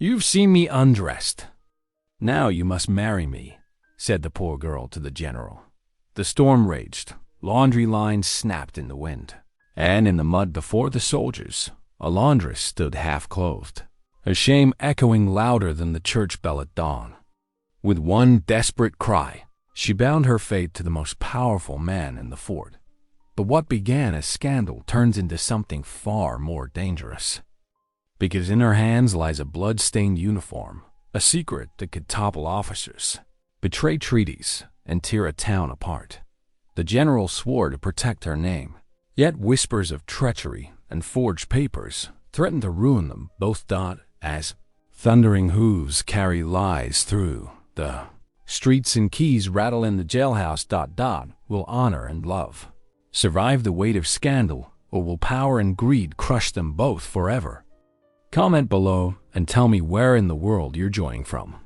"You've seen me undressed. Now you must marry me," said the poor girl to the general. The storm raged, laundry lines snapped in the wind, and in the mud before the soldiers, a laundress stood half-clothed, her shame echoing louder than the church bell at dawn. With one desperate cry, she bound her fate to the most powerful man in the fort. But what began as scandal turns into something far more dangerous. Because in her hands lies a blood-stained uniform, a secret that could topple officers, betray treaties, and tear a town apart. The general swore to protect her name, yet whispers of treachery and forged papers threatened to ruin them both. As thundering hooves carry lies through the streets and keys rattle in the jailhouse. Will honor and love survive the weight of scandal, or will power and greed crush them both forever? Comment below and tell me where in the world you're joining from.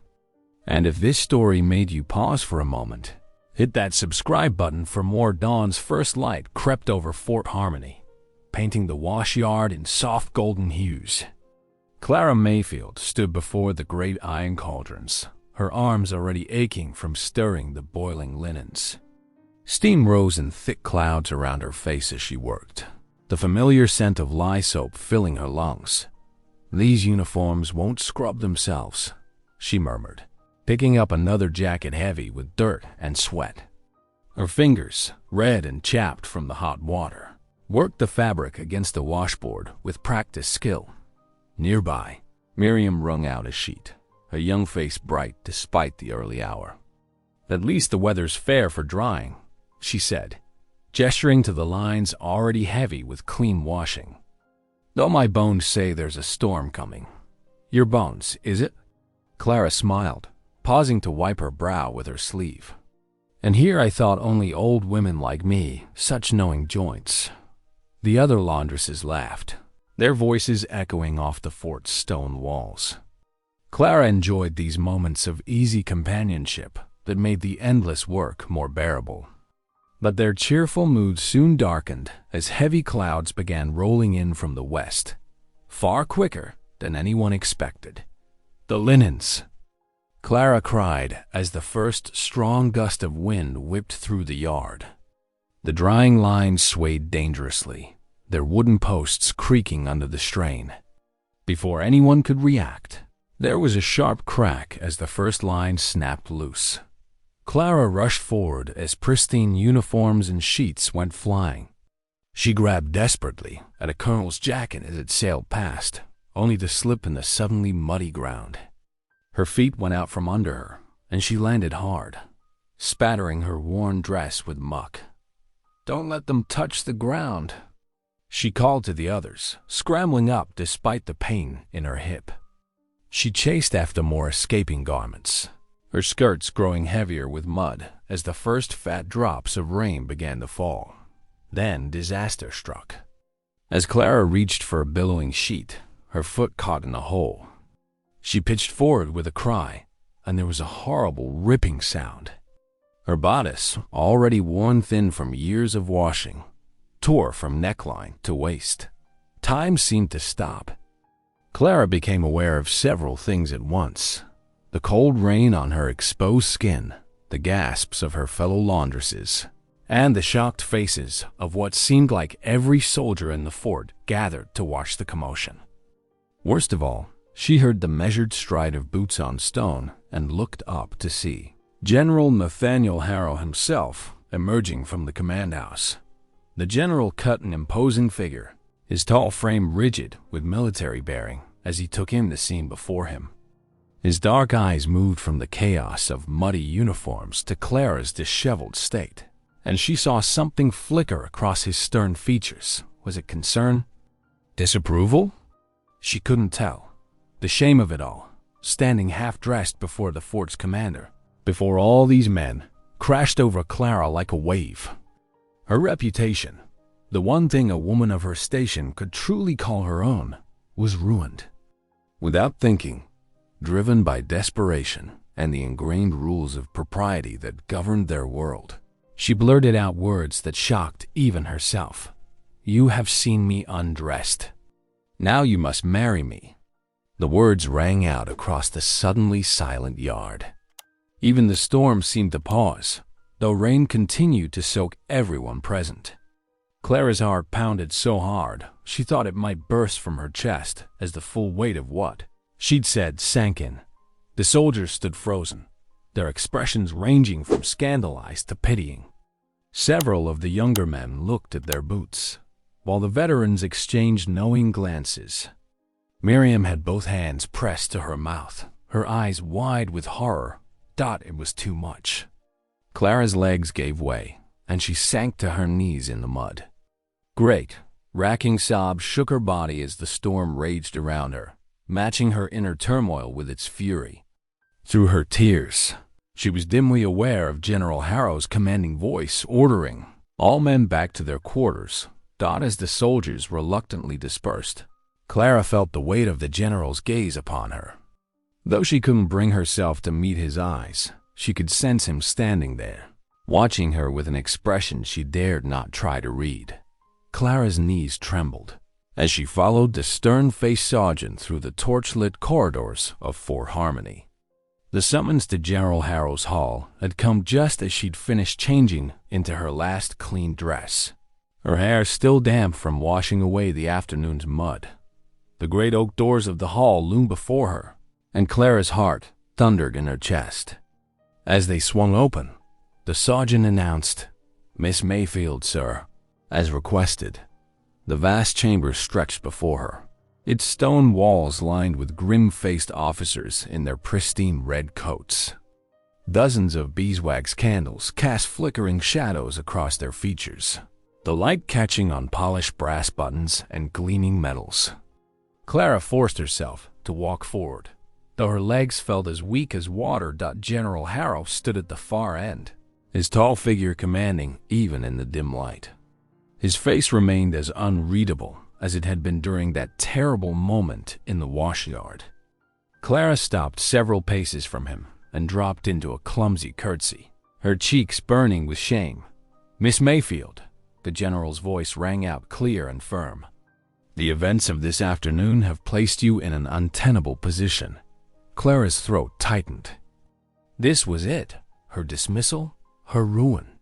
And if this story made you pause for a moment, hit that subscribe button for more. Dawn's first light crept over Fort Harmony, painting the wash yard in soft golden hues. Clara Mayfield stood before the great iron cauldrons, her arms already aching from stirring the boiling linens. Steam rose in thick clouds around her face as she worked, the familiar scent of lye soap filling her lungs. "These uniforms won't scrub themselves," she murmured, picking up another jacket heavy with dirt and sweat. Her fingers, red and chapped from the hot water, worked the fabric against the washboard with practiced skill. Nearby, Miriam wrung out a sheet, her young face bright despite the early hour. "At least the weather's fair for drying," she said, gesturing to the lines already heavy with clean washing. "Though my bones say there's a storm coming." "Your bones, is it?" Clara smiled, pausing to wipe her brow with her sleeve. "And here I thought only old women like me, such knowing joints." The other laundresses laughed, their voices echoing off the fort's stone walls. Clara enjoyed these moments of easy companionship that made the endless work more bearable. But their cheerful mood soon darkened as heavy clouds began rolling in from the west, far quicker than anyone expected. "The linens!" Clara cried as the first strong gust of wind whipped through the yard. The drying lines swayed dangerously, their wooden posts creaking under the strain. Before anyone could react, there was a sharp crack as the first line snapped loose. Clara rushed forward as pristine uniforms and sheets went flying. She grabbed desperately at a colonel's jacket as it sailed past, only to slip in the suddenly muddy ground. Her feet went out from under her, and she landed hard, spattering her worn dress with muck. "Don't let them touch the ground," she called to the others, scrambling up despite the pain in her hip. She chased after more escaping garments, her skirts growing heavier with mud as the first fat drops of rain began to fall. Then disaster struck. As Clara reached for a billowing sheet, her foot caught in a hole. She pitched forward with a cry, and there was a horrible ripping sound. Her bodice, already worn thin from years of washing, tore from neckline to waist. Time seemed to stop. Clara became aware of several things at once: the cold rain on her exposed skin, the gasps of her fellow laundresses, and the shocked faces of what seemed like every soldier in the fort gathered to watch the commotion. Worst of all, she heard the measured stride of boots on stone and looked up to see General Nathaniel Harrow himself emerging from the command house. The general cut an imposing figure, his tall frame rigid with military bearing as he took in the scene before him. His dark eyes moved from the chaos of muddy uniforms to Clara's disheveled state, and she saw something flicker across his stern features. Was it concern? Disapproval? She couldn't tell. The shame of it all, standing half-dressed before the fort's commander, before all these men, crashed over Clara like a wave. Her reputation, the one thing a woman of her station could truly call her own, was ruined. Without thinking, driven by desperation and the ingrained rules of propriety that governed their world, she blurted out words that shocked even herself. "You have seen me undressed. Now you must marry me." The words rang out across the suddenly silent yard. Even the storm seemed to pause, though rain continued to soak everyone present. Clara's heart pounded so hard, she thought it might burst from her chest as the full weight of what she'd said sank in. The soldiers stood frozen, their expressions ranging from scandalized to pitying. Several of the younger men looked at their boots, while the veterans exchanged knowing glances. Miriam had both hands pressed to her mouth, her eyes wide with horror. It was too much. Clara's legs gave way, and she sank to her knees in the mud. Great, racking sobs shook her body as the storm raged around her, matching her inner turmoil with its fury. Through her tears, she was dimly aware of General Harrow's commanding voice ordering all men back to their quarters. As the soldiers reluctantly dispersed, Clara felt the weight of the general's gaze upon her. Though she couldn't bring herself to meet his eyes, she could sense him standing there, watching her with an expression she dared not try to read. Clara's knees trembled as she followed the stern-faced sergeant through the torch-lit corridors of Fort Harmony. The summons to General Harrow's hall had come just as she'd finished changing into her last clean dress, her hair still damp from washing away the afternoon's mud. The great oak doors of the hall loomed before her, and Clara's heart thundered in her chest. As they swung open, the sergeant announced, "Miss Mayfield, sir," as requested. The vast chamber stretched before her, its stone walls lined with grim-faced officers in their pristine red coats. Dozens of beeswax candles cast flickering shadows across their features, the light catching on polished brass buttons and gleaming metals. Clara forced herself to walk forward, though her legs felt as weak as water. General Harrow stood at the far end, his tall figure commanding even in the dim light. His face remained as unreadable as it had been during that terrible moment in the wash yard. Clara stopped several paces from him and dropped into a clumsy curtsy, her cheeks burning with shame. "Miss Mayfield," the general's voice rang out clear and firm. "The events of this afternoon have placed you in an untenable position." Clara's throat tightened. This was it, her dismissal, her ruin.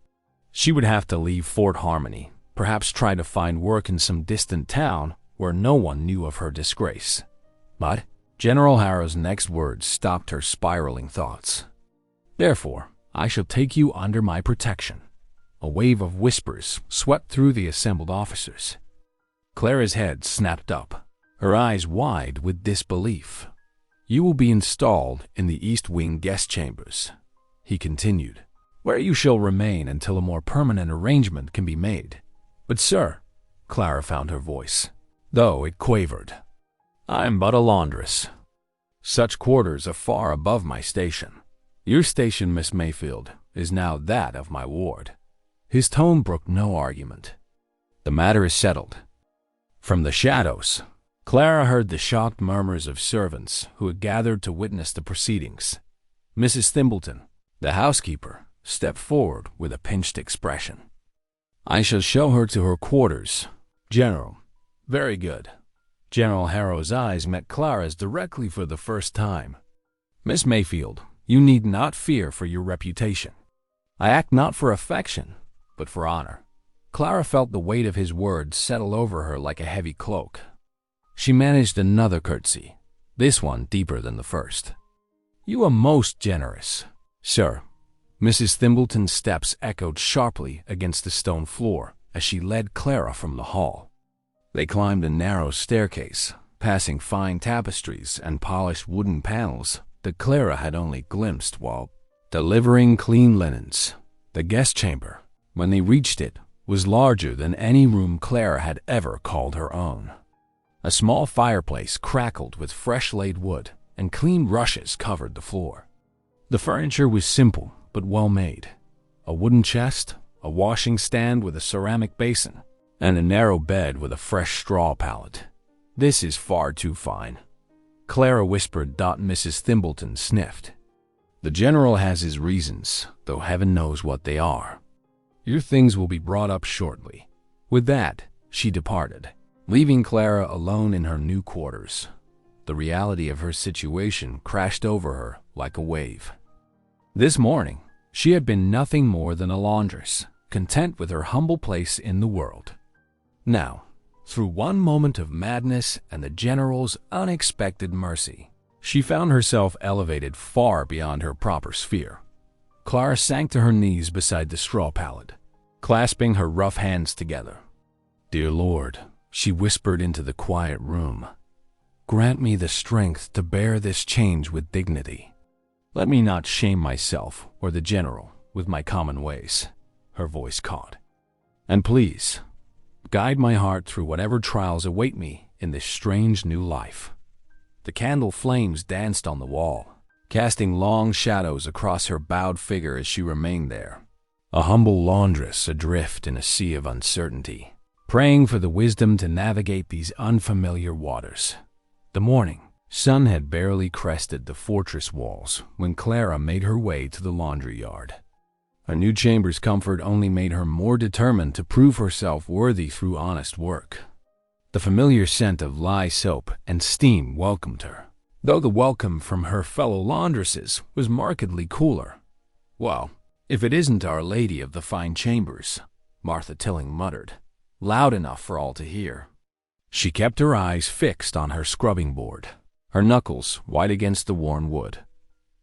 She would have to leave Fort Harmony, perhaps try to find work in some distant town where no one knew of her disgrace. But General Harrow's next words stopped her spiraling thoughts. "Therefore, I shall take you under my protection." A wave of whispers swept through the assembled officers. Clara's head snapped up, her eyes wide with disbelief. "You will be installed in the East Wing guest chambers," he continued, "where you shall remain until a more permanent arrangement can be made." "But, sir," Clara found her voice, though it quavered. "I am but a laundress. Such quarters are far above my station. Your station, Miss Mayfield, is now that of my ward." His tone brooked no argument. "The matter is settled." From the shadows, Clara heard the shocked murmurs of servants who had gathered to witness the proceedings. Mrs. Thimbleton, the housekeeper, stepped forward with a pinched expression. "I shall show her to her quarters, General." "Very good." General Harrow's eyes met Clara's directly for the first time. "Miss Mayfield, you need not fear for your reputation. I act not for affection, but for honor." Clara felt the weight of his words settle over her like a heavy cloak. She managed another curtsy, this one deeper than the first. "You are most generous, sir." Mrs. Thimbleton's steps echoed sharply against the stone floor as she led Clara from the hall. They climbed a narrow staircase, passing fine tapestries and polished wooden panels that Clara had only glimpsed while delivering clean linens. The guest chamber, when they reached it, was larger than any room Clara had ever called her own. A small fireplace crackled with fresh-laid wood, and clean rushes covered the floor. The furniture was simple but well made. A wooden chest, a washing stand with a ceramic basin, and a narrow bed with a fresh straw pallet. "This is far too fine," Clara whispered. Mrs. Thimbleton sniffed. "The general has his reasons, though heaven knows what they are. Your things will be brought up shortly." With that, she departed, leaving Clara alone in her new quarters. the reality of her situation crashed over her like a wave. This morning, she had been nothing more than a laundress, content with her humble place in the world. Now, through one moment of madness and the general's unexpected mercy, she found herself elevated far beyond her proper sphere. Clara sank to her knees beside the straw pallet, clasping her rough hands together. "Dear Lord," she whispered into the quiet room, "grant me the strength to bear this change with dignity. Let me not shame myself or the general with my common ways," her voice caught. "And please, guide my heart through whatever trials await me in this strange new life." The candle flames danced on the wall, casting long shadows across her bowed figure as she remained there, a humble laundress adrift in a sea of uncertainty, praying for the wisdom to navigate these unfamiliar waters. The morning sun had barely crested the fortress walls when Clara made her way to the laundry yard. Her new chamber's comfort only made her more determined to prove herself worthy through honest work. The familiar scent of lye soap and steam welcomed her, though the welcome from her fellow laundresses was markedly cooler. "Well, if it isn't Our Lady of the Fine Chambers," Martha Tilling muttered, loud enough for all to hear. She kept her eyes fixed on her scrubbing board, her knuckles white against the worn wood.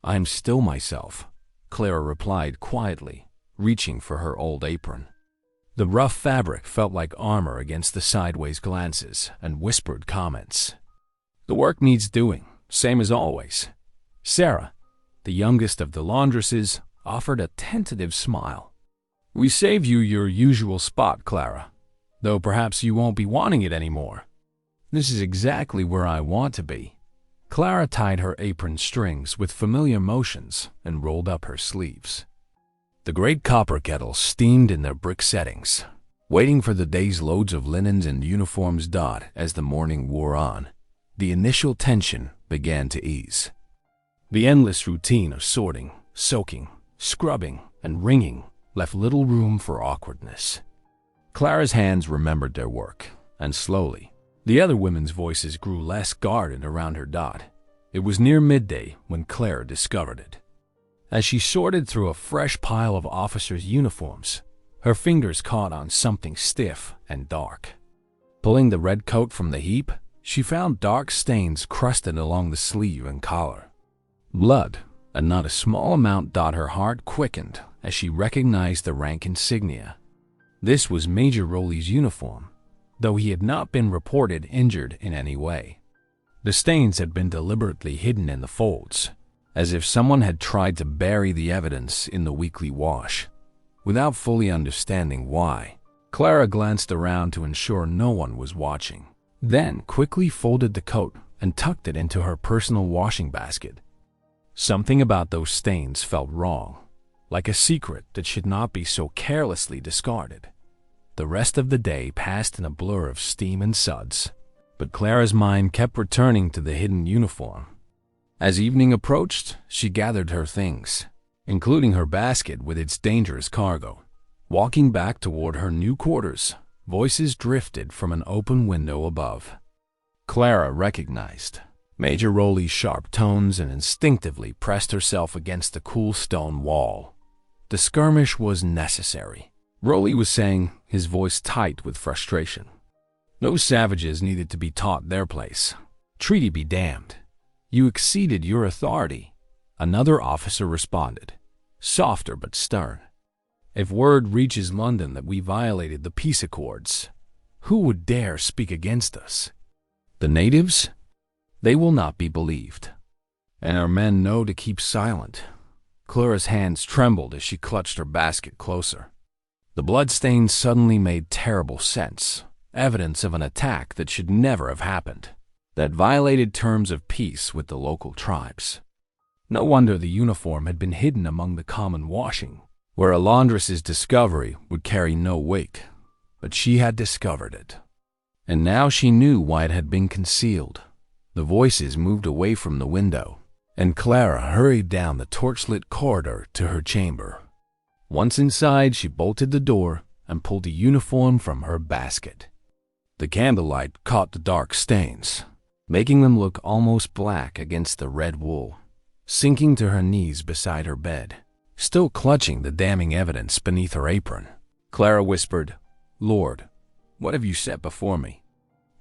"I'm still myself," Clara replied quietly, reaching for her old apron. The rough fabric felt like armor against the sideways glances and whispered comments. "The work needs doing, same as always." Sarah, the youngest of the laundresses, offered a tentative smile. "We saved you your usual spot, Clara, though perhaps you won't be wanting it anymore." "This is exactly where I want to be." Clara tied her apron strings with familiar motions and rolled up her sleeves. The great copper kettles steamed in their brick settings, waiting for the day's loads of linens and uniforms dot as the morning wore on. The initial tension began to ease. The endless routine of sorting, soaking, scrubbing, and wringing left little room for awkwardness. Clara's hands remembered their work, and slowly, the other women's voices grew less guarded around her dot. It was near midday when Clara discovered it. As she sorted through a fresh pile of officers' uniforms, her fingers caught on something stiff and dark. Pulling the red coat from the heap, she found dark stains crusted along the sleeve and collar. Blood, and not a small amount. Her heart quickened as she recognized the rank insignia. This was Major Rowley's uniform, though he had not been reported injured in any way. The stains had been deliberately hidden in the folds, as if someone had tried to bury the evidence in the weekly wash. Without fully understanding why, Clara glanced around to ensure no one was watching, then quickly folded the coat and tucked it into her personal washing basket. Something about those stains felt wrong, like a secret that should not be so carelessly discarded. The rest of the day passed in a blur of steam and suds, but Clara's mind kept returning to the hidden uniform. As evening approached, she gathered her things, including her basket with its dangerous cargo. Walking back toward her new quarters, voices drifted from an open window above. Clara recognized Major Rowley's sharp tones and instinctively pressed herself against the cool stone wall. The skirmish was necessary, Rowley was saying, his voice tight with frustration. No savages needed to be taught their place. Treaty be damned. You exceeded your authority. Another officer responded, softer but stern. If word reaches London that we violated the peace accords, who would dare speak against us? The natives? They will not be believed. And our men know to keep silent. Clara's hands trembled as she clutched her basket closer. The bloodstains suddenly made terrible sense, evidence of an attack that should never have happened, that violated terms of peace with the local tribes. No wonder the uniform had been hidden among the common washing, where a laundress's discovery would carry no weight. But she had discovered it. And now she knew why it had been concealed. The voices moved away from the window, and Clara hurried down the torchlit corridor to her chamber. Once inside, she bolted the door and pulled the uniform from her basket. The candlelight caught the dark stains, making them look almost black against the red wool. Sinking to her knees beside her bed, still clutching the damning evidence beneath her apron, Clara whispered, "Lord, what have you set before me?"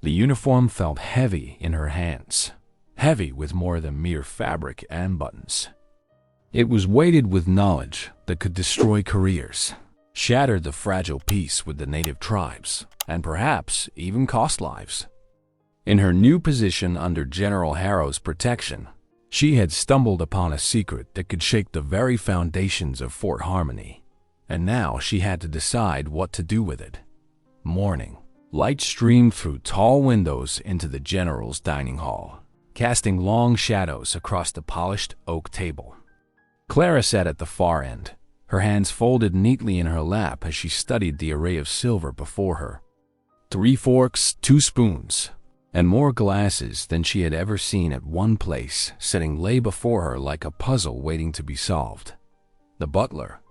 The uniform felt heavy in her hands, heavy with more than mere fabric and buttons. It was weighted with knowledge that could destroy careers, shatter the fragile peace with the native tribes, and perhaps even cost lives. In her new position under General Harrow's protection, she had stumbled upon a secret that could shake the very foundations of Fort Harmony, and now she had to decide what to do with it. Morning light streamed through tall windows into the general's dining hall, casting long shadows across the polished oak table. Clara sat at the far end, her hands folded neatly in her lap as she studied the array of silver before her. 3 forks, 2 spoons, and more glasses than she had ever seen at one place sitting lay before her like a puzzle waiting to be solved. The butler,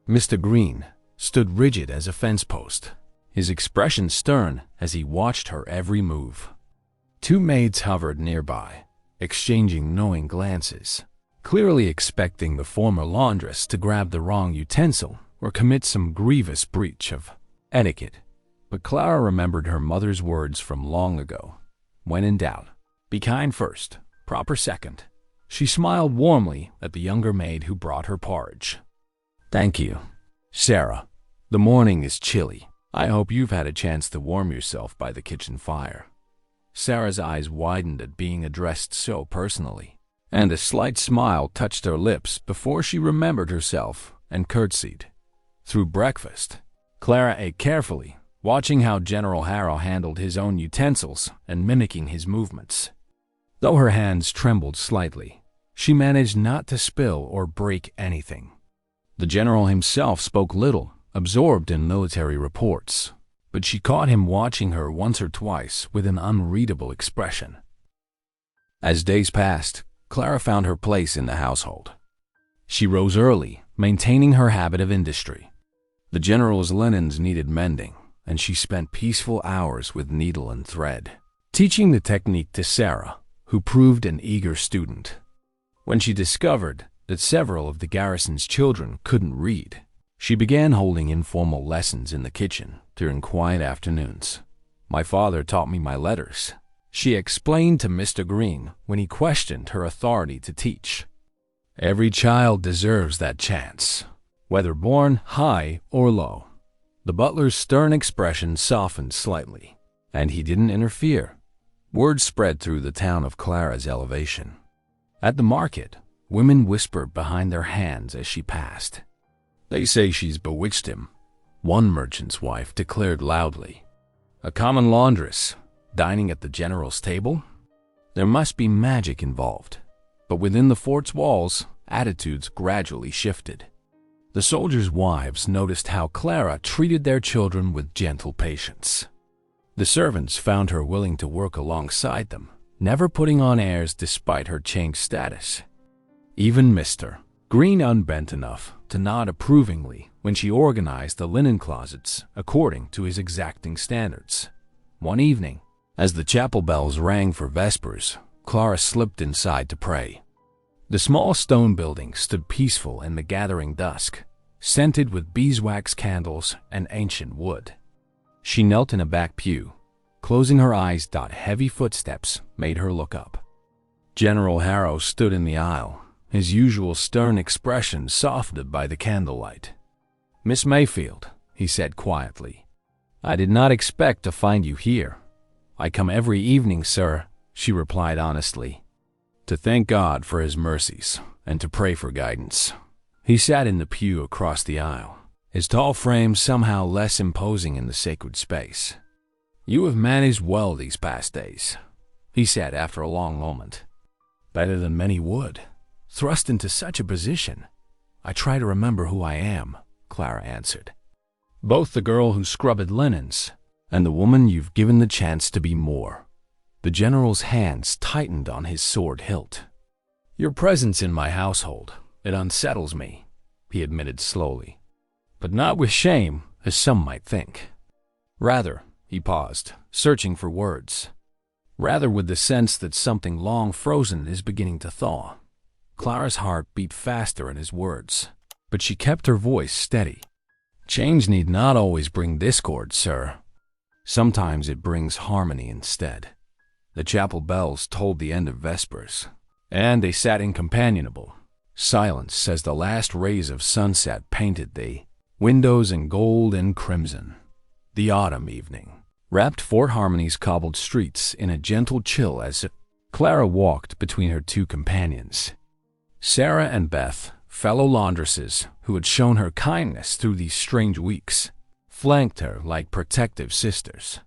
Mr. Green, stood rigid as a fence post, his expression stern as he watched her every move. 2 maids hovered nearby, exchanging knowing glances, clearly expecting the former laundress to grab the wrong utensil or commit some grievous breach of etiquette. But Clara remembered her mother's words from long ago. When in doubt, be kind first, proper second. She smiled warmly at the younger maid who brought her porridge. "Thank you, Sarah. The morning is chilly. I hope you've had a chance to warm yourself by the kitchen fire." Sarah's eyes widened at being addressed so personally, and a slight smile touched her lips before she remembered herself and curtsied. Through breakfast, Clara ate carefully, watching how General Harrow handled his own utensils and mimicking his movements. Though her hands trembled slightly, she managed not to spill or break anything. The general himself spoke little, absorbed in military reports, but she caught him watching her once or twice with an unreadable expression. As days passed, Clara found her place in the household. She rose early, maintaining her habit of industry. The general's linens needed mending, and she spent peaceful hours with needle and thread, teaching the technique to Sarah, who proved an eager student. When she discovered that several of the garrison's children couldn't read, she began holding informal lessons in the kitchen during quiet afternoons. "My father taught me my letters," she explained to Mr. Green when he questioned her authority to teach. "Every child deserves that chance, whether born high or low." The butler's stern expression softened slightly, and he didn't interfere. Word spread through the town of Clara's elevation. At the market, women whispered behind their hands as she passed. "They say she's bewitched him," one merchant's wife declared loudly. "A common laundress, dining at the general's table? There must be magic involved." But within the fort's walls, attitudes gradually shifted. The soldiers' wives noticed how Clara treated their children with gentle patience. The servants found her willing to work alongside them, never putting on airs despite her changed status. Even Mr. Green unbent enough to nod approvingly when she organized the linen closets according to his exacting standards. One evening, as the chapel bells rang for vespers, Clara slipped inside to pray. The small stone building stood peaceful in the gathering dusk, scented with beeswax candles and ancient wood. She knelt in a back pew, closing her eyes. Heavy footsteps made her look up. General Harrow stood in the aisle, his usual stern expression softened by the candlelight. "Miss Mayfield," he said quietly, "I did not expect to find you here." "I come every evening, sir," she replied honestly, "to thank God for his mercies and to pray for guidance." He sat in the pew across the aisle, his tall frame somehow less imposing in the sacred space. "You have managed well these past days," he said after a long moment. "Better than many would. Thrust into such a position." "I try to remember who I am," Clara answered. "Both the girl who scrubbed linens and the woman you've given the chance to be more." The general's hands tightened on his sword hilt. "Your presence in my household, it unsettles me," he admitted slowly. "But not with shame, as some might think. Rather," he paused, searching for words, rather with the sense that something long frozen is beginning to thaw. Clara's heart beat faster at his words, but she kept her voice steady. Change need not always bring discord, sir. Sometimes it brings harmony instead. The chapel bells tolled the end of Vespers, and they sat in companionable silence as the last rays of sunset painted the windows in gold and crimson. The autumn evening wrapped Fort Harmony's cobbled streets in a gentle chill as Clara walked between her two companions. Sarah and Beth, fellow laundresses who had shown her kindness through these strange weeks, flanked her like protective sisters.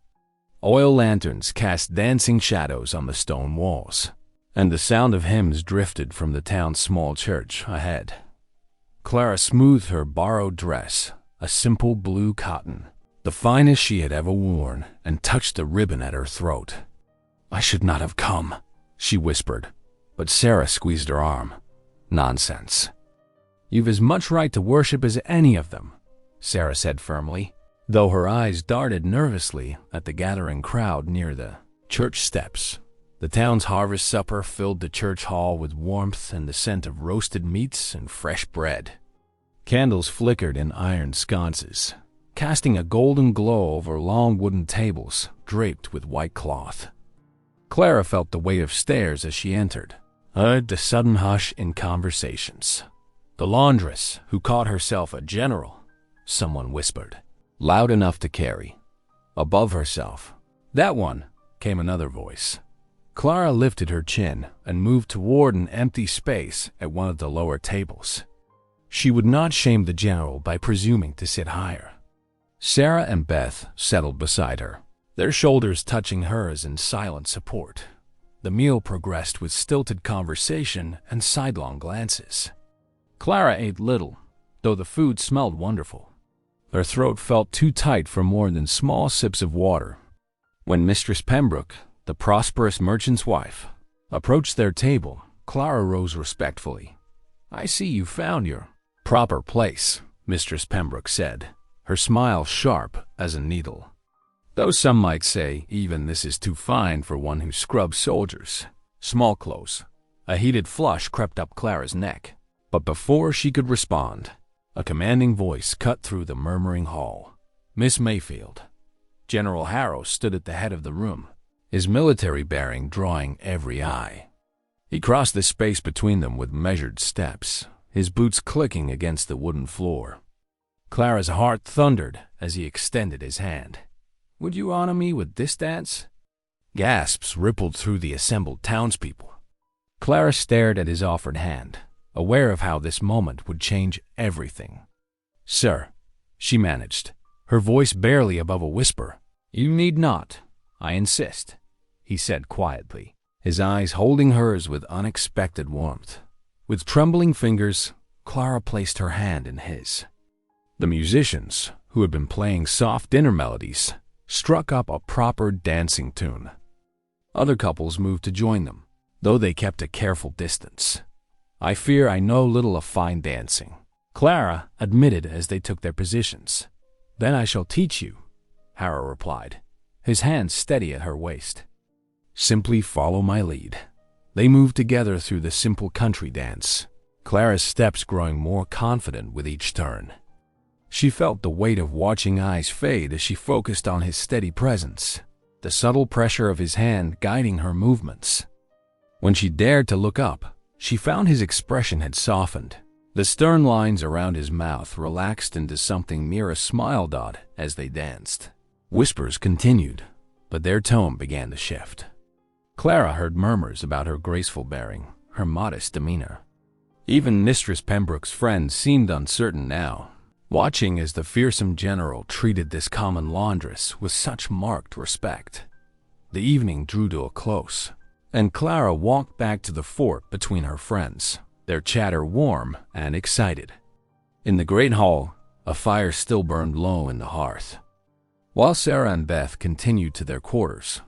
Oil lanterns cast dancing shadows on the stone walls, and the sound of hymns drifted from the town's small church ahead. Clara smoothed her borrowed dress, a simple blue cotton, the finest she had ever worn, and touched the ribbon at her throat. "I should not have come," she whispered, but Sarah squeezed her arm. "Nonsense. You've as much right to worship as any of them," Sarah said firmly, though her eyes darted nervously at the gathering crowd near the church steps. The town's harvest supper filled the church hall with warmth and the scent of roasted meats and fresh bread. Candles flickered in iron sconces, casting a golden glow over long wooden tables draped with white cloth. Clara felt the weight of stairs as she entered, heard the sudden hush in conversations. The laundress, who called herself a general, someone whispered, loud enough to carry. Above herself, "That one," came another voice. Clara lifted her chin and moved toward an empty space at one of the lower tables. She would not shame the general by presuming to sit higher. Sarah and Beth settled beside her, their shoulders touching hers in silent support. The meal progressed with stilted conversation and sidelong glances. Clara ate little, though the food smelled wonderful. Her throat felt too tight for more than small sips of water. When Mistress Pembroke, the prosperous merchant's wife, approached their table, Clara rose respectfully. "I see you found your proper place," Mistress Pembroke said, her smile sharp as a needle. "Though some might say even this is too fine for one who scrubs soldiers. Small clothes." A heated flush crept up Clara's neck, but before she could respond, a commanding voice cut through the murmuring hall. "Miss Mayfield." General Harrow stood at the head of the room, his military bearing drawing every eye. He crossed the space between them with measured steps, his boots clicking against the wooden floor. Clara's heart thundered as he extended his hand. "Would you honor me with this dance?" Gasps rippled through the assembled townspeople. Clara stared at his offered hand, aware of how this moment would change everything. "Sir," she managed, her voice barely above a whisper. "You need not. I insist," he said quietly, his eyes holding hers with unexpected warmth. With trembling fingers, Clara placed her hand in his. The musicians, who had been playing soft dinner melodies, struck up a proper dancing tune. Other couples moved to join them, though they kept a careful distance. "I fear I know little of fine dancing," Clara admitted as they took their positions. "Then I shall teach you," Harrow replied, his hand steady at her waist. "Simply follow my lead." They moved together through the simple country dance, Clara's steps growing more confident with each turn. She felt the weight of watching eyes fade as she focused on his steady presence, the subtle pressure of his hand guiding her movements. When she dared to look up, she found his expression had softened. The stern lines around his mouth relaxed into something near a smile dot as they danced. Whispers continued, but their tone began to shift. Clara heard murmurs about her graceful bearing, her modest demeanor. Even Mistress Pembroke's friends seemed uncertain now, watching as the fearsome general treated this common laundress with such marked respect. The evening drew to a close, and Clara walked back to the fort between her friends, their chatter warm and excited. In the great hall, a fire still burned low in the hearth. While Sarah and Beth continued to their quarters,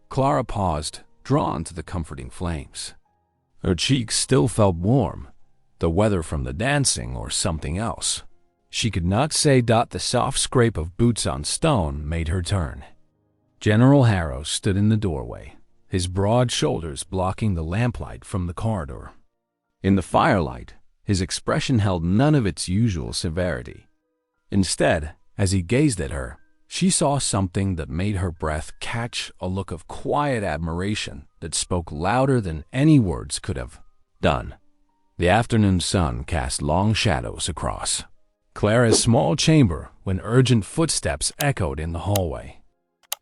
Clara paused, drawn to the comforting flames. Her cheeks still felt warm, the weather from the dancing or something else. She could not say. The soft scrape of boots on stone made her turn. General Harrow stood in the doorway, his broad shoulders blocking the lamplight from the corridor. In the firelight, his expression held none of its usual severity. Instead, as he gazed at her, she saw something that made her breath catch, a look of quiet admiration that spoke louder than any words could have done. The afternoon sun cast long shadows across Clara's small chamber when urgent footsteps echoed in the hallway.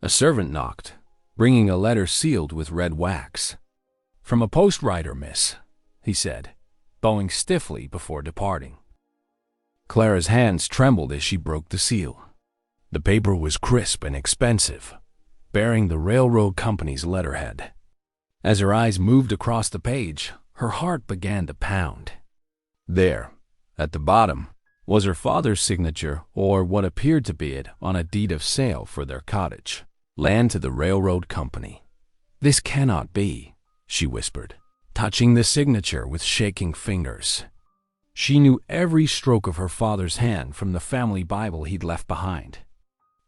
A servant knocked, bringing a letter sealed with red wax. "From a post-rider, miss," he said, bowing stiffly before departing. Clara's hands trembled as she broke the seal. The paper was crisp and expensive, bearing the railroad company's letterhead. As her eyes moved across the page, her heart began to pound. There, at the bottom, was her father's signature, or what appeared to be it, on a deed of sale for their cottage, land to the railroad company. "This cannot be," she whispered, touching the signature with shaking fingers. She knew every stroke of her father's hand from the family Bible he'd left behind.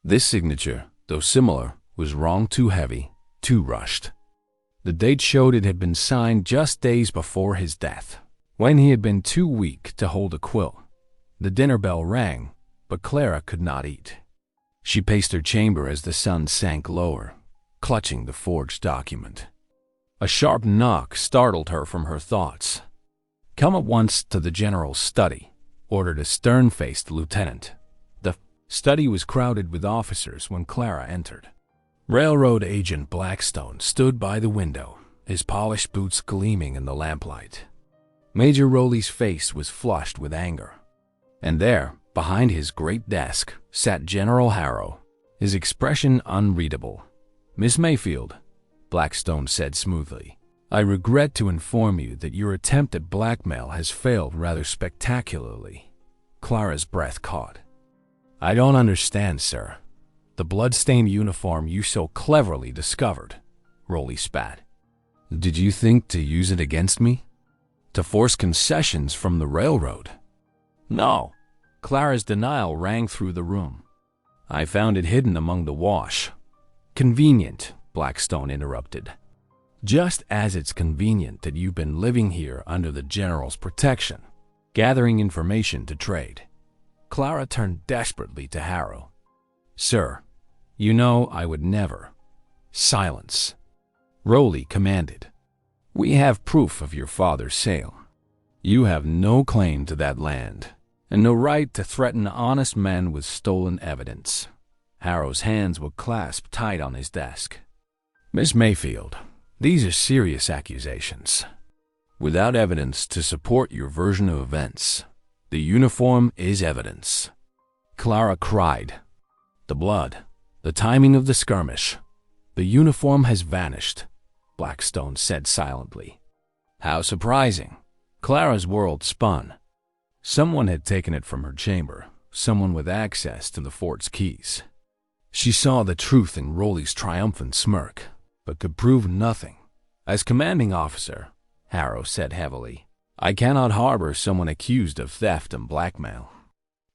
This signature, though similar, was wrong, too heavy, too rushed. The date showed it had been signed just days before his death, when he had been too weak to hold a quill. The dinner bell rang, but Clara could not eat. She paced her chamber as the sun sank lower, clutching the forged document. A sharp knock startled her from her thoughts. "Come at once to the general's study," ordered a stern-faced lieutenant. The study was crowded with officers when Clara entered. Railroad agent Blackstone stood by the window, his polished boots gleaming in the lamplight. Major Rowley's face was flushed with anger. And there, behind his great desk, sat General Harrow, his expression unreadable. "Miss Mayfield," Blackstone said smoothly, "I regret to inform you that your attempt at blackmail has failed rather spectacularly." Clara's breath caught. "I don't understand, sir. The blood-stained uniform you so cleverly discovered," Rowley spat. "Did you think to use it against me? To force concessions from the railroad?" "No." Clara's denial rang through the room. "I found it hidden among the wash." "Convenient," Blackstone interrupted. "Just as it's convenient that you've been living here under the general's protection, gathering information to trade." Clara turned desperately to Harrow. "Sir, you know I would never—" "Silence," Rowley commanded. "We have proof of your father's sale. You have no claim to that land, and no right to threaten honest men with stolen evidence." Harrow's hands were clasped tight on his desk. "Miss Mayfield, these are serious accusations. Without evidence to support your version of events, the uniform is evidence." Clara cried. "The blood, the timing of the skirmish, the uniform has vanished," Blackstone said silently. "How surprising." Clara's world spun. Someone had taken it from her chamber, someone with access to the fort's keys. She saw the truth in Rowley's triumphant smirk, but could prove nothing. "As commanding officer," Harrow said heavily, "I cannot harbor someone accused of theft and blackmail.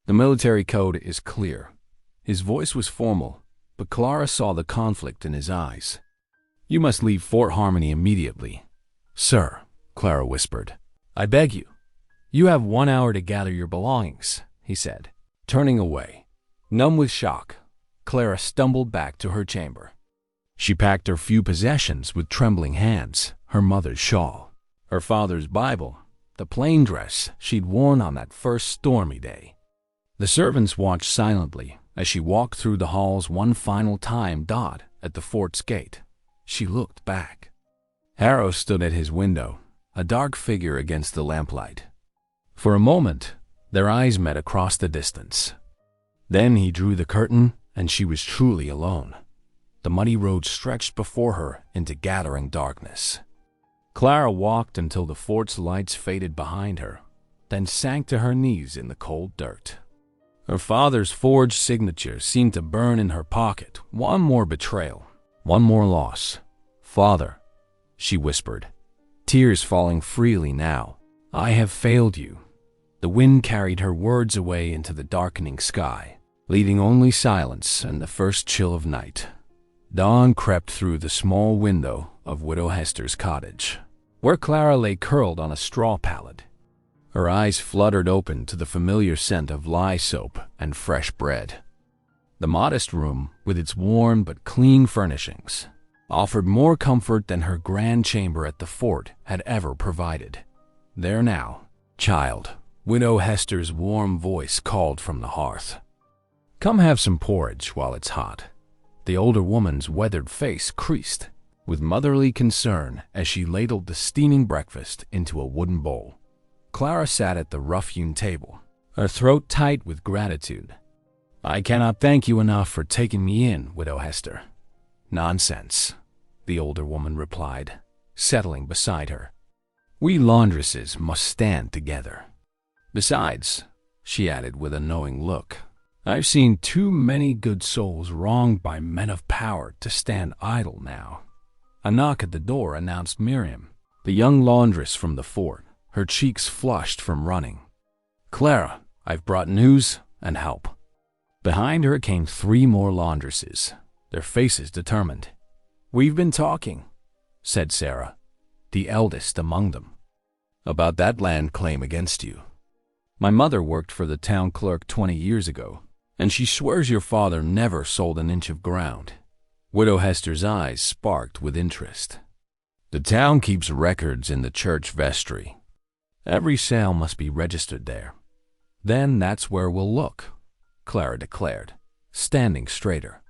The military code is clear." His voice was formal, but Clara saw the conflict in his eyes. "You must leave Fort Harmony immediately." "Sir," Clara whispered, "I beg you." "You have 1 hour to gather your belongings," he said, turning away. Numb with shock, Clara stumbled back to her chamber. She packed her few possessions with trembling hands, her mother's shawl, her father's Bible, the plain dress she'd worn on that first stormy day. The servants watched silently as she walked through the halls one final time. At the fort's gate, she looked back. Harrow stood at his window, a dark figure against the lamplight. For a moment, their eyes met across the distance. Then he drew the curtain, and she was truly alone. The muddy road stretched before her into gathering darkness. Clara walked until the fort's lights faded behind her, then sank to her knees in the cold dirt. Her father's forged signature seemed to burn in her pocket. One more betrayal, one more loss. "Father," she whispered, tears falling freely now, "I have failed you." The wind carried her words away into the darkening sky, leaving only silence and the first chill of night. Dawn crept through the small window, of Widow Hester's cottage, where Clara lay curled on a straw pallet. Her eyes fluttered open to the familiar scent of lye soap and fresh bread. The modest room, with its worn but clean furnishings, offered more comfort than her grand chamber at the fort had ever provided. "There now, child," Widow Hester's warm voice called from the hearth. "Come have some porridge while it's hot." The older woman's weathered face creased with motherly concern as she ladled the steaming breakfast into a wooden bowl. Clara sat at the rough-hewn table, her throat tight with gratitude. "I cannot thank you enough for taking me in, Widow Hester." "Nonsense," the older woman replied, settling beside her. "We laundresses must stand together. Besides," she added with a knowing look, "I've seen too many good souls wronged by men of power to stand idle now." A knock at the door announced Miriam, the young laundress from the fort, her cheeks flushed from running. "Clara, I've brought news and help." Behind her came 3 more laundresses, their faces determined. "We've been talking," said Sarah, the eldest among them, "about that land claim against you. My mother worked for the town clerk 20 years ago, and she swears your father never sold an inch of ground." Widow Hester's eyes sparked with interest. "The town keeps records in the church vestry. Every sale must be registered there. Then that's where we'll look," Clara declared, standing straighter.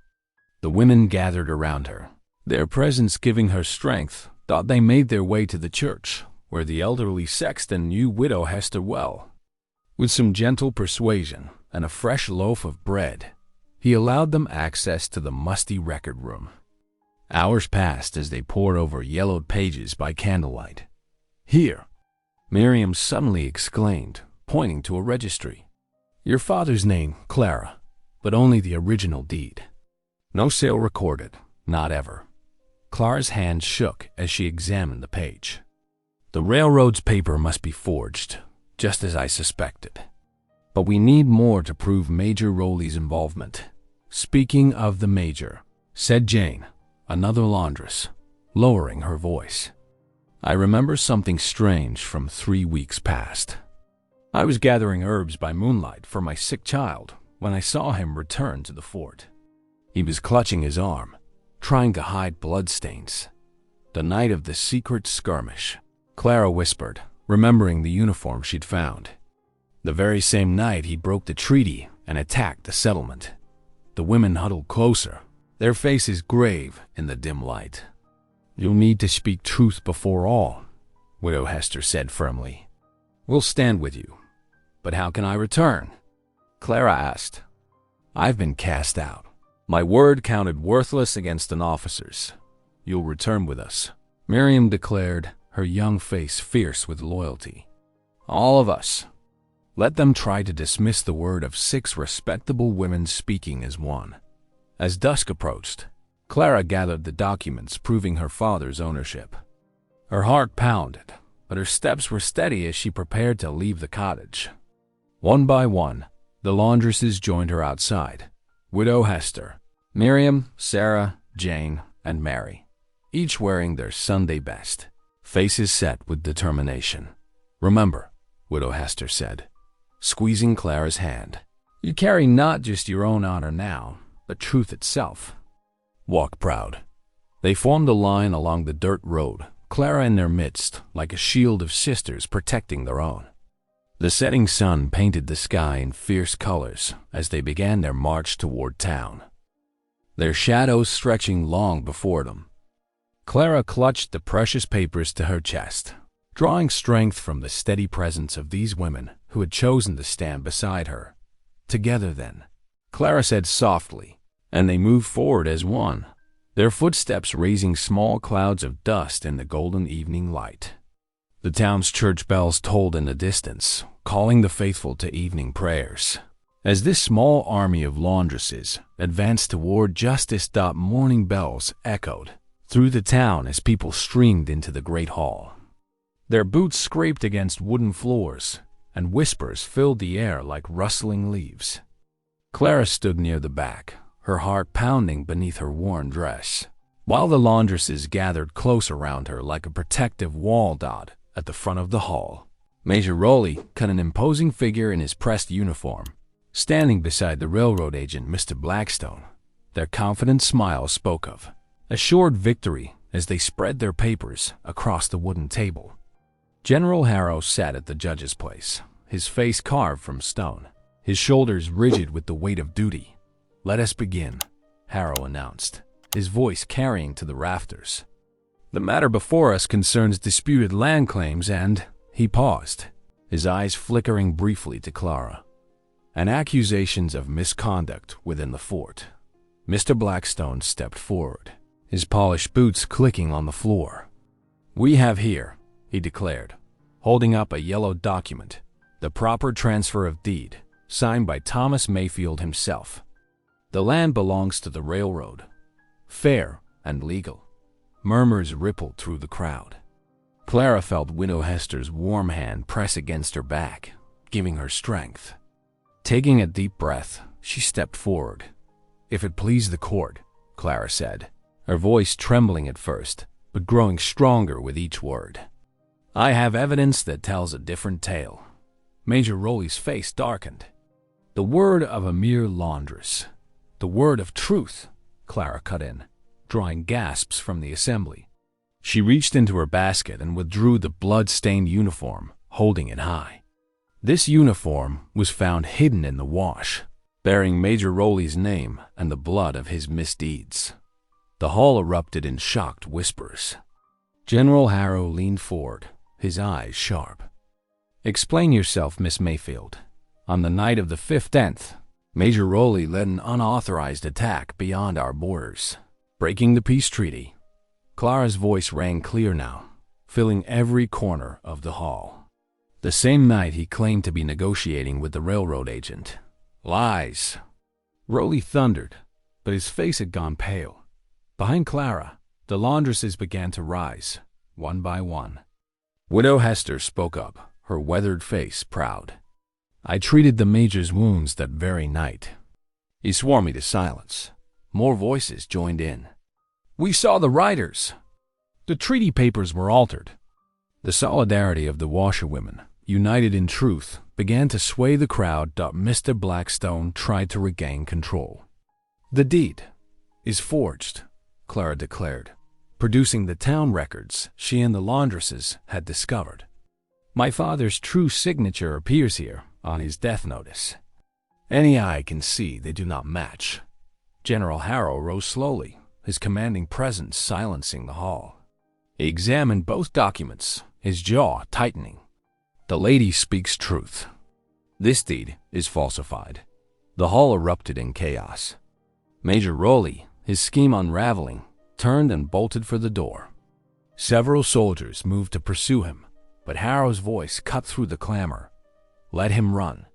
The women gathered around her, their presence giving her strength. Thought they made their way to the church, where the elderly sexton knew Widow Hester well. With some gentle persuasion and a fresh loaf of bread, he allowed them access to the musty record room. Hours passed as they pored over yellowed pages by candlelight. "Here," Miriam suddenly exclaimed, pointing to a registry. "Your father's name, Clara, but only the original deed. No sale recorded, not ever." Clara's hand shook as she examined the page. "The railroad's paper must be forged, just as I suspected. But we need more to prove Major Rowley's involvement." "Speaking of the Major," said Jane, another laundress, lowering her voice, "I remember something strange from 3 weeks past. I was gathering herbs by moonlight for my sick child when I saw him return to the fort. He was clutching his arm, trying to hide bloodstains. The night of the secret skirmish," Clara whispered, remembering the uniform she'd found. "The very same night he broke the treaty and attacked the settlement." The women huddled closer, their faces grave in the dim light. "You'll need to speak truth before all," Widow Hester said firmly. "We'll stand with you. But how can I return?" Clara asked. "I've been cast out. My word counted worthless against an officer's. You'll return with us," Miriam declared, her young face fierce with loyalty. "All of us." Let them try to dismiss the word of 6 respectable women speaking as one. As dusk approached, Clara gathered the documents proving her father's ownership. Her heart pounded, but her steps were steady as she prepared to leave the cottage. One by one, the laundresses joined her outside. Widow Hester, Miriam, Sarah, Jane, and Mary, each wearing their Sunday best, faces set with determination. "Remember," Widow Hester said, squeezing Clara's hand, "you carry not just your own honor now, but truth itself. Walk proud." They formed a line along the dirt road, Clara in their midst, like a shield of sisters protecting their own. The setting sun painted the sky in fierce colors as they began their march toward town, their shadows stretching long before them. Clara clutched the precious papers to her chest, drawing strength from the steady presence of these women who had chosen to stand beside her. "Together, then," Clara said softly, and they moved forward as one, their footsteps raising small clouds of dust in the golden evening light. The town's church bells tolled in the distance, calling the faithful to evening prayers. As this small army of laundresses advanced toward justice, morning bells echoed through the town as people streamed into the great hall. Their boots scraped against wooden floors, and whispers filled the air like rustling leaves. Clara stood near the back, her heart pounding beneath her worn dress. while the laundresses gathered close around her like a protective wall dot at the front of the hall. Major Rowley cut an imposing figure in his pressed uniform, standing beside the railroad agent, Mr. Blackstone. Their confident smile spoke of assured victory as they spread their papers across the wooden table. General Harrow sat at the judge's place, his face carved from stone, his shoulders rigid with the weight of duty. "Let us begin," Harrow announced, his voice carrying to the rafters. "The matter before us concerns disputed land claims and—" He paused, his eyes flickering briefly to Clara. "And accusations of misconduct within the fort." Mr. Blackstone stepped forward, his polished boots clicking on the floor. "We have here," he declared, holding up a yellow document, "the proper transfer of deed, signed by Thomas Mayfield himself. The land belongs to the railroad. Fair and legal." Murmurs rippled through the crowd. Clara felt Widow Hester's warm hand press against her back, giving her strength. Taking a deep breath, she stepped forward. "If it please the court," Clara said, her voice trembling at first, but growing stronger with each word, "I have evidence that tells a different tale." Major Rowley's face darkened. "The word of a mere laundress. The word of truth," Clara cut in, drawing gasps from the assembly. She reached into her basket and withdrew the blood-stained uniform, holding it high. This uniform was found hidden in the wash, bearing Major Rowley's name and the blood of his misdeeds. The hall erupted in shocked whispers. General Harrow leaned forward, his eyes sharp. "Explain yourself, Miss Mayfield. On the night of the 15th, Major Rowley led an unauthorized attack beyond our borders, breaking the peace treaty." Clara's voice rang clear now, filling every corner of the hall. "The same night he claimed to be negotiating with the railroad agent." "Lies!" Rowley thundered, but his face had gone pale. Behind Clara, the laundresses began to rise, one by one. Widow Hester spoke up, her weathered face proud. "I treated the Major's wounds that very night." He swore me to silence. More voices joined in. "We saw the writers. The treaty papers were altered." The solidarity of the washerwomen, united in truth, began to sway the crowd. Mr. Blackstone tried to regain control. "The deed is forged," Clara declared, producing the town records she and the laundresses had discovered. "My father's true signature appears here on his death notice. Any eye can see they do not match." General Harrow rose slowly, his commanding presence silencing the hall. He examined both documents, his jaw tightening. "The lady speaks truth. This deed is falsified." The hall erupted in chaos. Major Rowley, his scheme unraveling, turned and bolted for the door. Several soldiers moved to pursue him, but Harrow's voice cut through the clamor. "Let him run.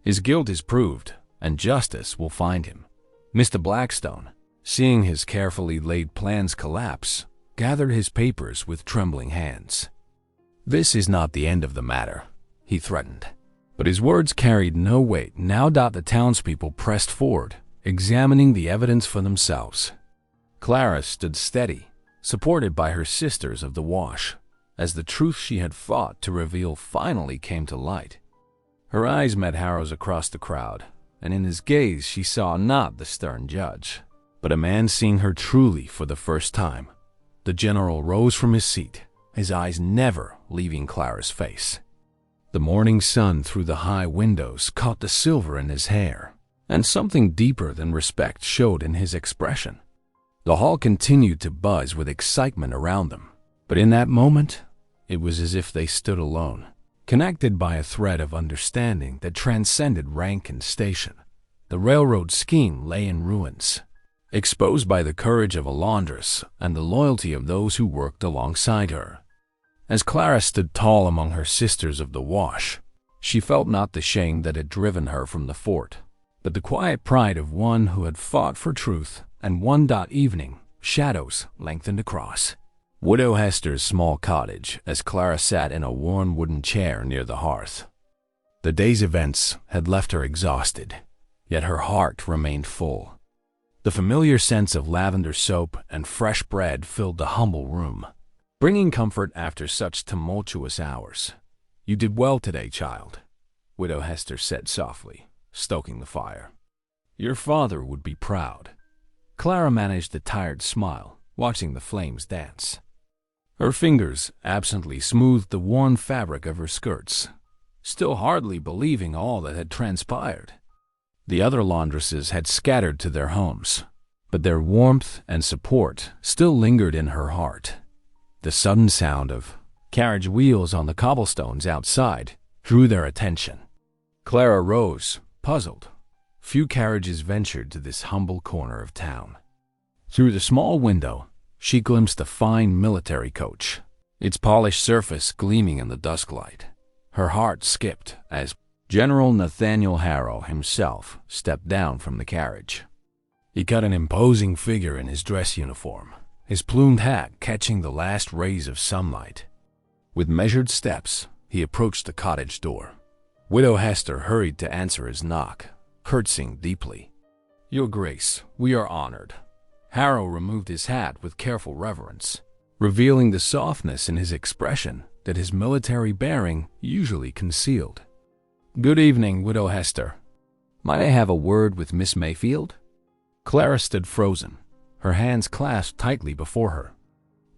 His guilt is proved, and justice will find him." Mr. Blackstone, seeing his carefully laid plans collapse, gathered his papers with trembling hands. "This is not the end of the matter," he threatened. But his words carried no weight now. The townspeople pressed forward, examining the evidence for themselves. Clara stood steady, supported by her sisters of the wash, as the truth she had fought to reveal finally came to light. Her eyes met Harrow's across the crowd, and in his gaze she saw not the stern judge, but a man seeing her truly for the first time. The general rose from his seat, his eyes never leaving Clara's face. The morning sun through the high windows caught the silver in his hair, and something deeper than respect showed in his expression. The hall continued to buzz with excitement around them, but in that moment, it was as if they stood alone, connected by a thread of understanding that transcended rank and station. The railroad scheme lay in ruins, exposed by the courage of a laundress and the loyalty of those who worked alongside her. As Clara stood tall among her sisters of the wash, she felt not the shame that had driven her from the fort, but the quiet pride of one who had fought for truth. And one evening, shadows lengthened across Widow Hester's small cottage as Clara sat in a worn wooden chair near the hearth. The day's events had left her exhausted, yet her heart remained full. The familiar scents of lavender soap and fresh bread filled the humble room, bringing comfort after such tumultuous hours. "You did well today, child," Widow Hester said softly, stoking the fire. "Your father would be proud." Clara managed a tired smile, watching the flames dance. Her fingers absently smoothed the worn fabric of her skirts, still hardly believing all that had transpired. The other laundresses had scattered to their homes, but their warmth and support still lingered in her heart. The sudden sound of carriage wheels on the cobblestones outside drew their attention. Clara rose, puzzled. Few carriages ventured to this humble corner of town. Through the small window, she glimpsed a fine military coach, its polished surface gleaming in the dusk light. Her heart skipped as General Nathaniel Harrow himself stepped down from the carriage. He cut an imposing figure in his dress uniform, his plumed hat catching the last rays of sunlight. With measured steps, he approached the cottage door. Widow Hester hurried to answer his knock, curtsying deeply. "Your Grace, we are honored." Harrow removed his hat with careful reverence, revealing the softness in his expression that his military bearing usually concealed. "Good evening, Widow Hester. Might I have a word with Miss Mayfield?" Clara stood frozen, her hands clasped tightly before her.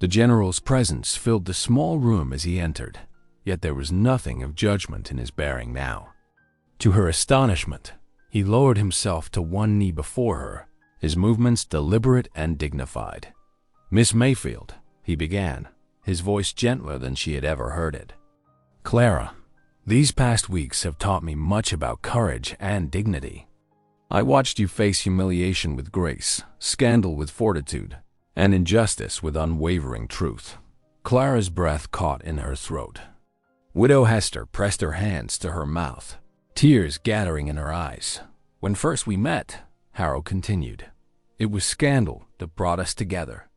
The general's presence filled the small room as he entered, yet there was nothing of judgment in his bearing now. To her astonishment, he lowered himself to one knee before her, his movements deliberate and dignified. "Miss Mayfield," he began, his voice gentler than she had ever heard it. "Clara, these past weeks have taught me much about courage and dignity. I watched you face humiliation with grace, scandal with fortitude, and injustice with unwavering truth." Clara's breath caught in her throat. Widow Hester pressed her hands to her mouth, tears gathering in her eyes. "When first we met," Harrow continued, "it was scandal that brought us together.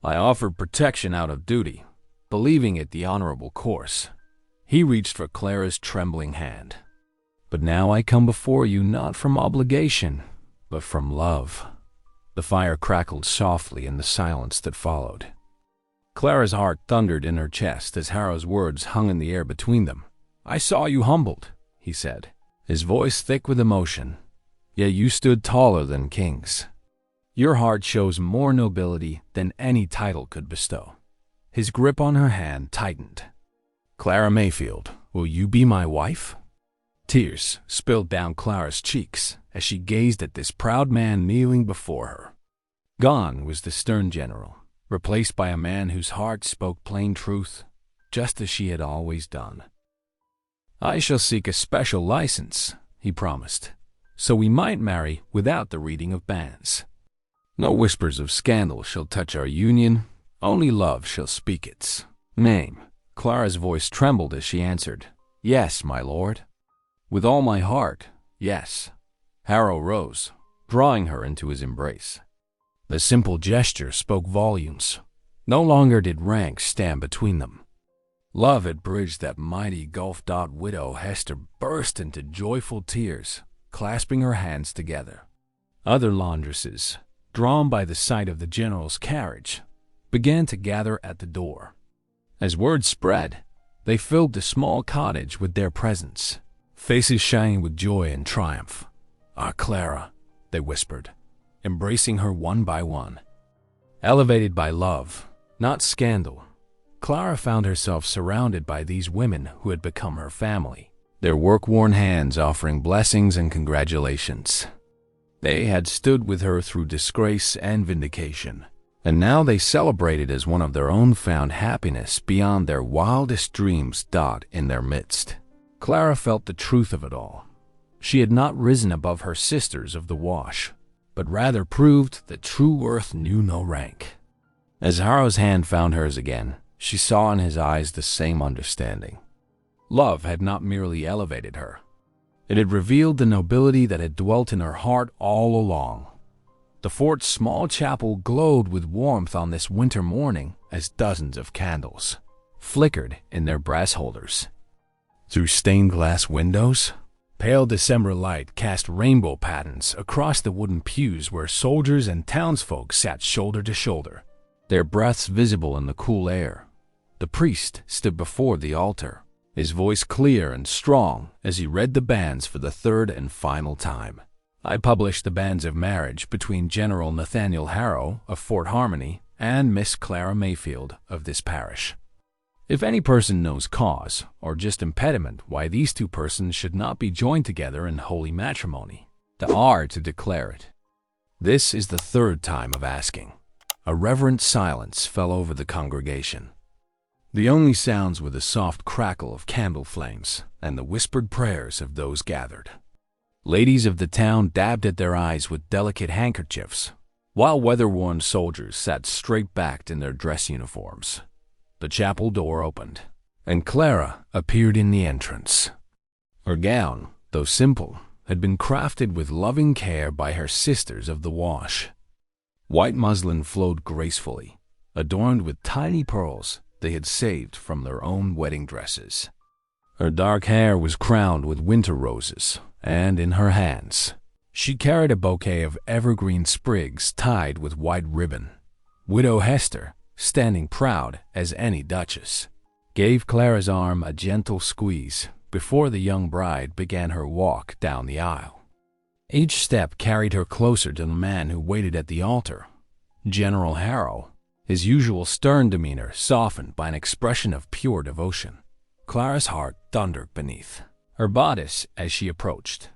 I offered protection out of duty, believing it the honorable course." He reached for Clara's trembling hand. "But now I come before you not from obligation, but from love." The fire crackled softly in the silence that followed. Clara's heart thundered in her chest as Harrow's words hung in the air between them. "I saw you humbled," he said, his voice thick with emotion, "yet you stood taller than kings. Your heart shows more nobility than any title could bestow." His grip on her hand tightened. "Clara Mayfield, will you be my wife?" Tears spilled down Clara's cheeks as she gazed at this proud man kneeling before her. Gone was the stern general, replaced by a man whose heart spoke plain truth, just as she had always done. "I shall seek a special license," he promised, "so we might marry without the reading of banns. No whispers of scandal shall touch our union, only love shall speak its name." Clara's voice trembled as she answered, "Yes, my lord. With all my heart, yes." Harrow rose, drawing her into his embrace. The simple gesture spoke volumes. No longer did rank stand between them. Love had bridged that mighty gulf. Widow Hester burst into joyful tears, clasping her hands together. Other laundresses, drawn by the sight of the general's carriage, began to gather at the door. As word spread, they filled the small cottage with their presence, faces shining with joy and triumph. "Our Clara," they whispered, embracing her one by one. Elevated by love, not scandal, Clara found herself surrounded by these women who had become her family, their work-worn hands offering blessings and congratulations. They had stood with her through disgrace and vindication, and now they celebrated as one of their own found happiness beyond their wildest dreams. In their midst, Clara felt the truth of it all. She had not risen above her sisters of the wash, but rather proved that true worth knew no rank. As Harrow's hand found hers again, she saw in his eyes the same understanding. Love had not merely elevated her. It had revealed the nobility that had dwelt in her heart all along. The fort's small chapel glowed with warmth on this winter morning as dozens of candles flickered in their brass holders. Through stained glass windows, Pale December light cast rainbow patterns across the wooden pews where soldiers and townsfolk sat shoulder to shoulder, their breaths visible in the cool air. The priest stood before the altar, his voice clear and strong as he read the banns for the third and final time. I published the banns of marriage between General Nathaniel Harrow of Fort Harmony and Miss Clara Mayfield of this parish. If any person knows cause or just impediment why these two persons should not be joined together in holy matrimony, they are to declare it. This is the third time of asking. A reverent silence fell over the congregation. The only sounds were the soft crackle of candle flames and the whispered prayers of those gathered. Ladies of the town dabbed at their eyes with delicate handkerchiefs, while weather-worn soldiers sat straight-backed in their dress uniforms. The chapel door opened, and Clara appeared in the entrance. Her gown, though simple, had been crafted with loving care by her sisters of the wash. White muslin flowed gracefully, adorned with tiny pearls they had saved from their own wedding dresses. Her dark hair was crowned with winter roses, and in her hands she carried a bouquet of evergreen sprigs tied with white ribbon. Widow Hester, standing proud as any duchess, gave Clara's arm a gentle squeeze before the young bride began her walk down the aisle. Each step carried her closer to the man who waited at the altar, General Harrow, his usual stern demeanor softened by an expression of pure devotion. Clara's heart thundered beneath her bodice as she approached.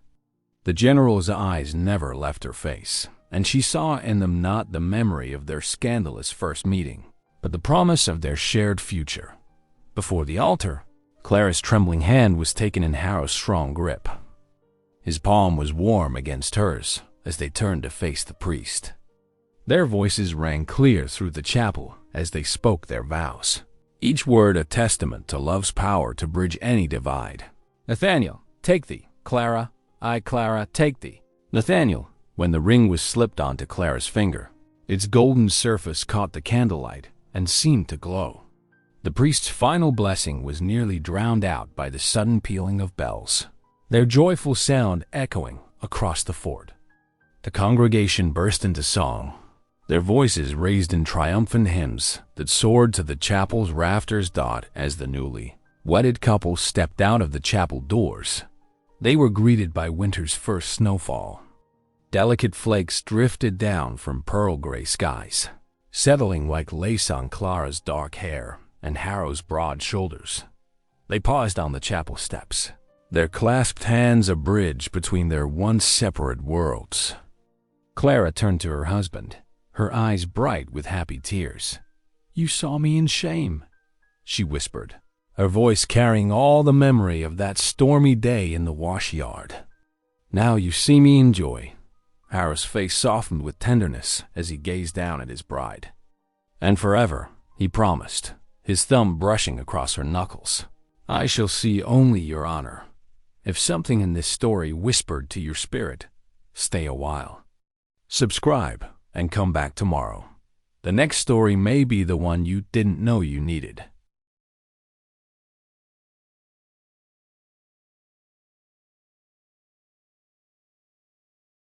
The general's eyes never left her face, and she saw in them not the memory of their scandalous first meeting, but the promise of their shared future. Before the altar, Clara's trembling hand was taken in Harrow's strong grip. His palm was warm against hers as they turned to face the priest. Their voices rang clear through the chapel as they spoke their vows, each word a testament to love's power to bridge any divide. "Nathaniel, take thee. Clara, Clara, take thee." Nathaniel, when the ring was slipped onto Clara's finger, its golden surface caught the candlelight and seemed to glow. The priest's final blessing was nearly drowned out by the sudden pealing of bells, their joyful sound echoing across the fort. The congregation burst into song, their voices raised in triumphant hymns that soared to the chapel's rafters. As the newly wedded couple stepped out of the chapel doors, they were greeted by winter's first snowfall. Delicate flakes drifted down from pearl-gray skies, settling like lace on Clara's dark hair and Harrow's broad shoulders. They paused on the chapel steps, their clasped hands a bridge between their once separate worlds. Clara turned to her husband, her eyes bright with happy tears. "You saw me in shame," she whispered, her voice carrying all the memory of that stormy day in the wash yard. "Now you see me in joy." Harrow's face softened with tenderness as he gazed down at his bride. "And forever," he promised, his thumb brushing across her knuckles, "I shall see only your honor. If something in this story whispered to your spirit, stay a while. Subscribe and come back tomorrow. The next story may be the one you didn't know you needed."